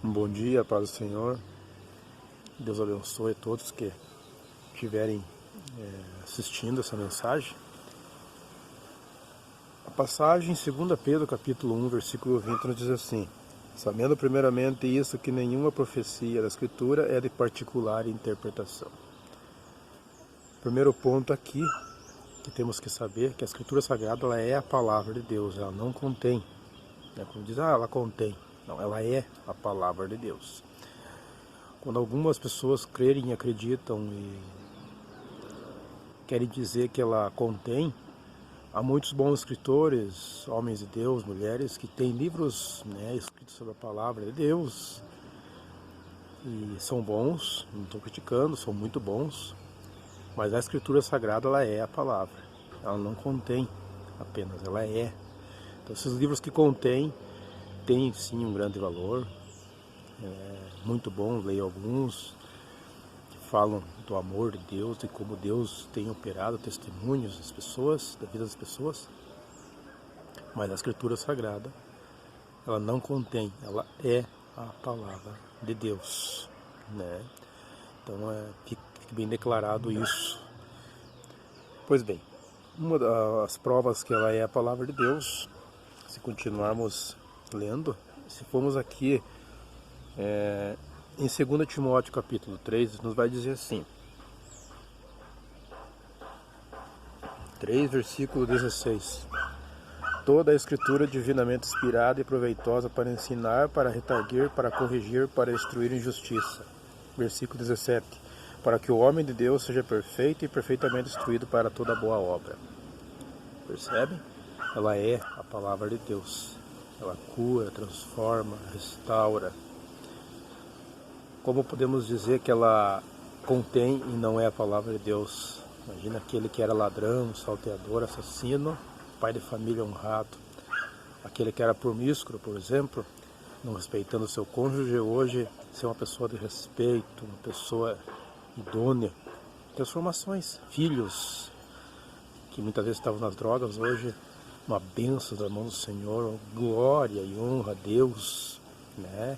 Um bom dia, paz do Senhor. Deus abençoe todos que estiverem assistindo essa mensagem. A passagem em 2 Pedro, capítulo 1, versículo 20, nos diz assim: sabendo primeiramente isso, que nenhuma profecia da Escritura é de particular interpretação. Primeiro ponto aqui, que temos que saber, que a Escritura Sagrada ela é a palavra de Deus, ela não contém. Como diz, ela contém. Não, ela é a palavra de Deus. Quando algumas pessoas crerem e acreditam e querem dizer que ela contém, há muitos bons escritores, homens de Deus, mulheres, que têm livros escritos sobre a palavra de Deus e são bons, não estou criticando, são muito bons, mas a Escritura Sagrada ela é a palavra, ela não contém apenas, ela é. Então esses livros que contêm têm sim um grande valor, muito bom, leio alguns que falam do amor de Deus e como Deus tem operado testemunhos das pessoas, da vida das pessoas, mas a Escritura Sagrada ela não contém, ela é a palavra de Deus, né? Então fique bem declarado isso. Pois bem, uma das provas que ela é a palavra de Deus, se continuarmos lendo, se formos aqui em 2 Timóteo capítulo 3, nos vai dizer assim, 3 versículo 16: toda a Escritura é divinamente inspirada e proveitosa para ensinar, para redarguir, para corrigir, para instruir em justiça. Versículo 17: para que o homem de Deus seja perfeito e perfeitamente instruído para toda boa obra. Percebe? Ela é a palavra de Deus. Ela cura, transforma, restaura. Como podemos dizer que ela contém e não é a palavra de Deus? Imagina aquele que era ladrão, salteador, assassino, pai de família honrado. Aquele que era promíscuo, por exemplo, não respeitando seu cônjuge, hoje ser uma pessoa de respeito, uma pessoa idônea. Transformações. Filhos que muitas vezes estavam nas drogas, hoje uma bênção da mão do Senhor, glória e honra a Deus, né?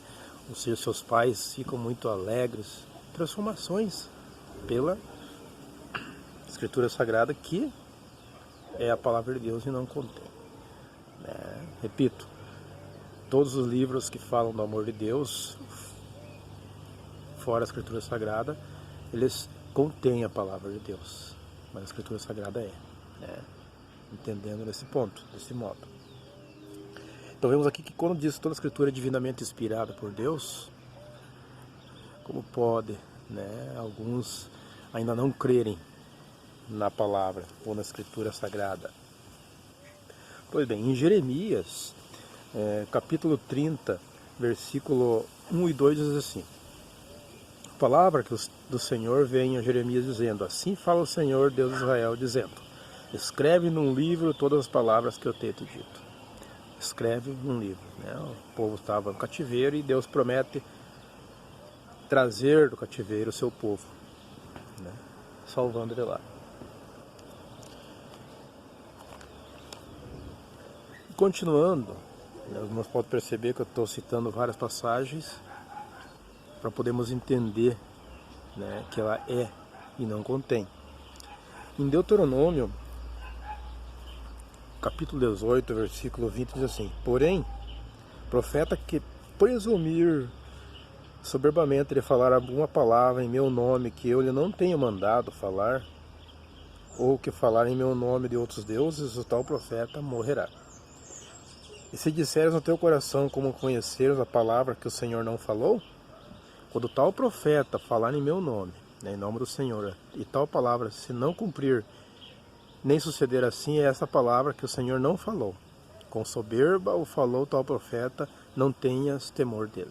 Ou seja, seus pais ficam muito alegres. Transformações pela Escritura Sagrada, que é a palavra de Deus e não contém. Repito, todos os livros que falam do amor de Deus, fora a Escritura Sagrada, eles contêm a palavra de Deus, mas a Escritura Sagrada entendendo nesse ponto, desse modo. Então vemos aqui que quando diz que toda a Escritura é divinamente inspirada por Deus, como pode alguns ainda não crerem na palavra ou na Escritura Sagrada? Pois bem, em Jeremias, capítulo 30, versículo 1 e 2 diz assim: a palavra do Senhor vem a Jeremias dizendo: assim fala o Senhor, Deus de Israel, dizendo: escreve num livro todas as palavras que eu tenho te dito. Escreve num livro. O povo estava no cativeiro e Deus promete trazer do cativeiro o seu povo, salvando ele lá. Continuando, nós podemos perceber que eu estou citando várias passagens para podermos entender que ela é e não contém. Em Deuteronômio, capítulo 18, versículo 20, diz assim: porém, profeta que presumir soberbamente de falar alguma palavra em meu nome que eu lhe não tenho mandado falar, ou que falar em meu nome de outros deuses, o tal profeta morrerá. E se disseres no teu coração como conheceres a palavra que o Senhor não falou, quando tal profeta falar em meu nome, em nome do Senhor, e tal palavra se não cumprir, nem suceder assim, é essa palavra que o Senhor não falou. Com soberba o falou tal profeta, não tenhas temor dele.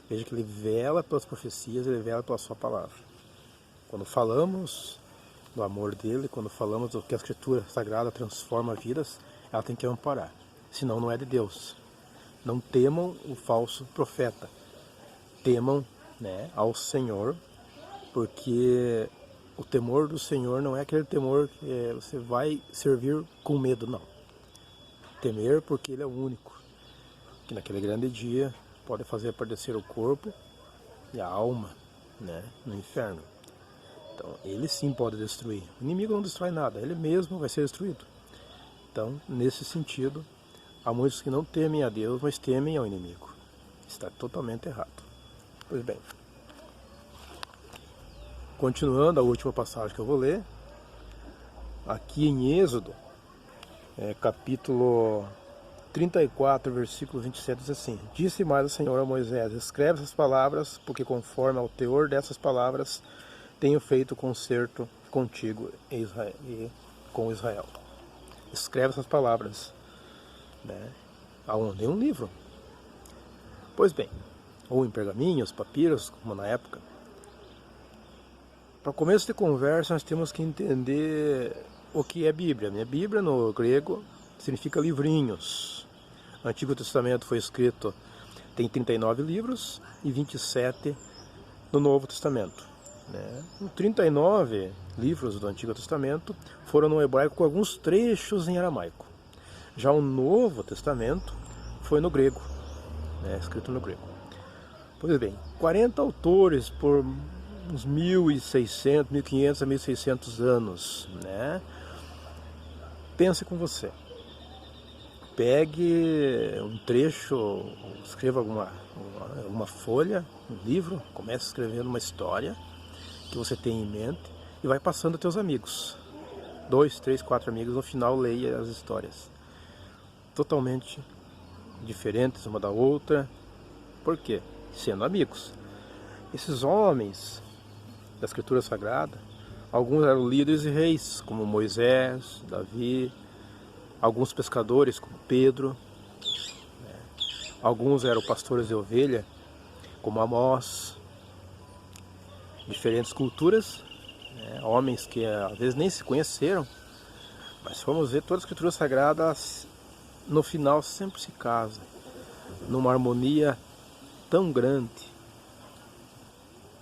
Veja que ele vela pelas profecias, ele vela pela sua palavra. Quando falamos do amor dele, quando falamos do que a Escritura Sagrada transforma vidas, ela tem que amparar. Senão não é de Deus. Não temam o falso profeta. Temam ao Senhor, porque o temor do Senhor não é aquele temor que você vai servir com medo, não. Temer porque Ele é o único, que naquele grande dia pode fazer padecer o corpo e a alma, né, no inferno. Então, ele sim pode destruir. O inimigo não destrói nada, ele mesmo vai ser destruído. Então, nesse sentido, há muitos que não temem a Deus, mas temem ao inimigo. Está totalmente errado. Pois bem, continuando a última passagem que eu vou ler, aqui em Êxodo, capítulo 34, versículo 27, diz assim: Disse mais o Senhor a Moisés: Escreve essas palavras, porque conforme ao teor dessas palavras tenho feito concerto contigo e com Israel. Escreve essas palavras, né? Aonde? Em um livro. Pois bem, ou em pergaminhos, papiros, como na época. Para começo de conversa, nós temos que entender o que é Bíblia. A Bíblia, no grego, significa livrinhos. O Antigo Testamento foi escrito, tem 39 livros e 27 no Novo Testamento. Os 39 livros do Antigo Testamento foram no hebraico com alguns trechos em aramaico. Já o Novo Testamento foi no grego, escrito no grego. Pois bem, 40 autores por uns 1.600, 1.500 a 1.600 anos. Pense com você. Pegue um trecho, escreva alguma folha, um livro, comece escrevendo uma história que você tem em mente e vai passando a teus amigos. 2, 3, 4 amigos, no final leia as histórias. Totalmente diferentes uma da outra. Por quê? Sendo amigos. Esses homens da Escritura Sagrada, alguns eram líderes e reis, como Moisés, Davi, alguns pescadores, como Pedro, alguns eram pastores de ovelha, como Amós. Diferentes culturas, homens que às vezes nem se conheceram, mas vamos ver, toda a Escritura Sagrada no final sempre se casa, numa harmonia tão grande.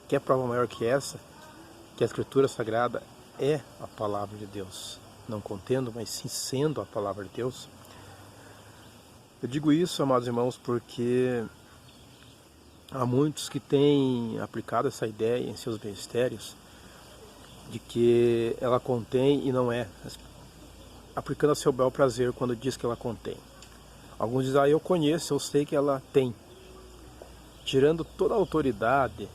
Que é prova maior que essa, que a Escritura Sagrada é a Palavra de Deus, não contendo, mas sim sendo a Palavra de Deus. Eu digo isso, amados irmãos, porque há muitos que têm aplicado essa ideia em seus ministérios de que ela contém e não é, aplicando a seu bel prazer quando diz que ela contém. Alguns dizem, eu conheço, eu sei que ela tem, tirando toda a autoridade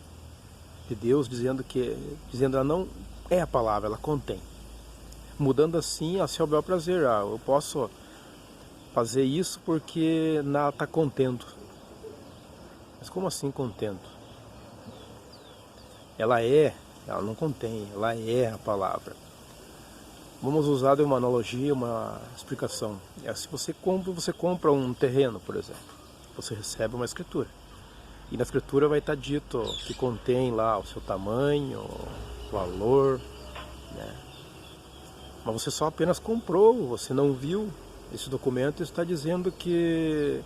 de Deus, dizendo que ela não é a palavra, ela contém, mudando assim a seu bel prazer. Eu posso fazer isso porque nada está contendo. Mas como assim contendo? Ela não contém, ela é a palavra. Vamos usar de uma analogia, uma explicação. Se você compra um terreno, por exemplo, você recebe uma escritura. E na escritura vai estar dito que contém lá o seu tamanho, o valor, Mas você só apenas comprou, você não viu. Esse documento está dizendo que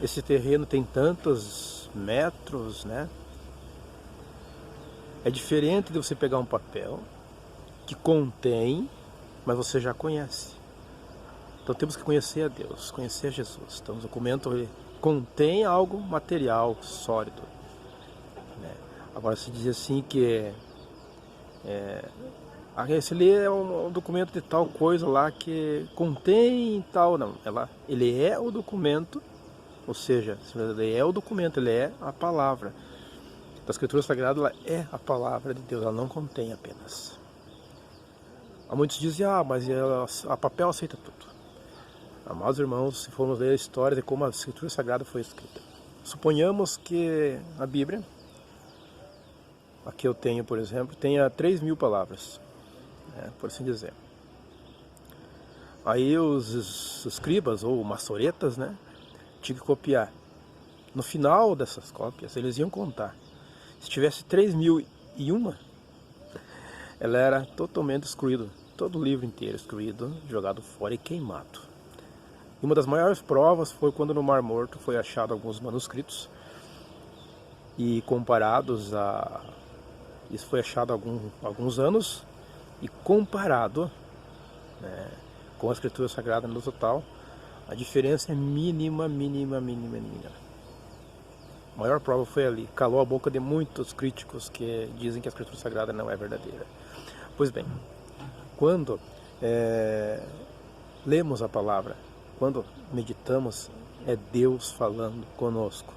esse terreno tem tantos metros, É diferente de você pegar um papel que contém, mas você já conhece. Então temos que conhecer a Deus, conhecer Jesus. Então o documento contém algo material, sólido. Agora se diz assim que se lê é um documento de tal coisa lá que contém tal, não. Ele é o documento. Ou seja, ele é o documento, ele é a palavra. A Escritura Sagrada ela é a palavra de Deus, ela não contém apenas. Há muitos dizem, mas a papel aceita tudo. Amados irmãos, se formos ler a história de como a Escritura Sagrada foi escrita. Suponhamos que a Bíblia, aqui eu tenho, por exemplo, tenha 3.000 palavras, por assim dizer. Aí os escribas ou maçoretas, tinha que copiar. No final dessas cópias, eles iam contar. Se tivesse 3.001, ela era totalmente excluída. Todo o livro inteiro excluído, jogado fora e queimado. E uma das maiores provas foi quando no Mar Morto foi achado alguns manuscritos. E comparados a... Isso foi achado há alguns anos. E comparado com a Escritura Sagrada no total, a diferença é mínima. maior prova foi ali. Calou a boca de muitos críticos que dizem que a Escritura Sagrada não é verdadeira. Pois bem, quando lemos a palavra, quando meditamos, é Deus falando conosco.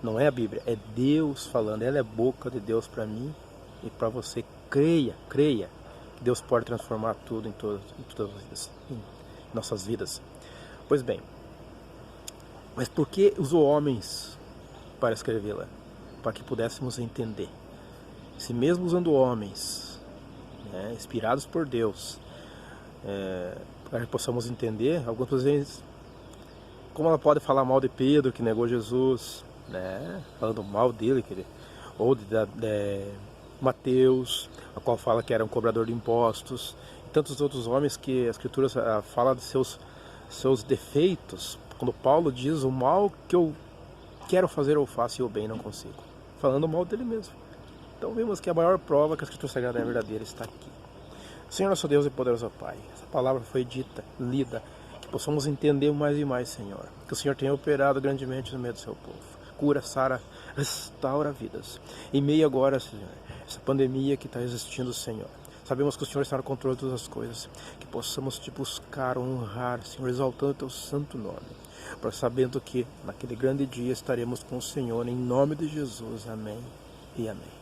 Não é a Bíblia, é Deus falando. Ela é a boca de Deus para mim e para você. Creia que Deus pode transformar tudo em todas em nossas vidas. Pois bem, mas por que usou homens para escrevê-la? Para que pudéssemos entender. Se mesmo usando homens, inspirados por Deus, para que possamos entender, algumas vezes, como ela pode falar mal de Pedro, que negou Jesus, falando mal dele, ou de Mateus, a qual fala que era um cobrador de impostos, e tantos outros homens que a Escritura fala de seus defeitos. Quando Paulo diz: o mal que eu quero fazer eu faço e o bem não consigo, falando mal dele mesmo. Então vimos que a maior prova que a Escritura Sagrada é verdadeira está aqui. Senhor nosso Deus e poderoso Pai, essa palavra foi dita, lida, que possamos entender mais e mais, Senhor, que o Senhor tenha operado grandemente no meio do seu povo. Cura, sara, restaura vidas. Em meio agora, Senhor, essa pandemia que está existindo, Senhor, sabemos que o Senhor está no controle de todas as coisas, que possamos te buscar, honrar, Senhor, exaltando o teu santo nome, para sabendo que naquele grande dia estaremos com o Senhor, em nome de Jesus. Amém e amém.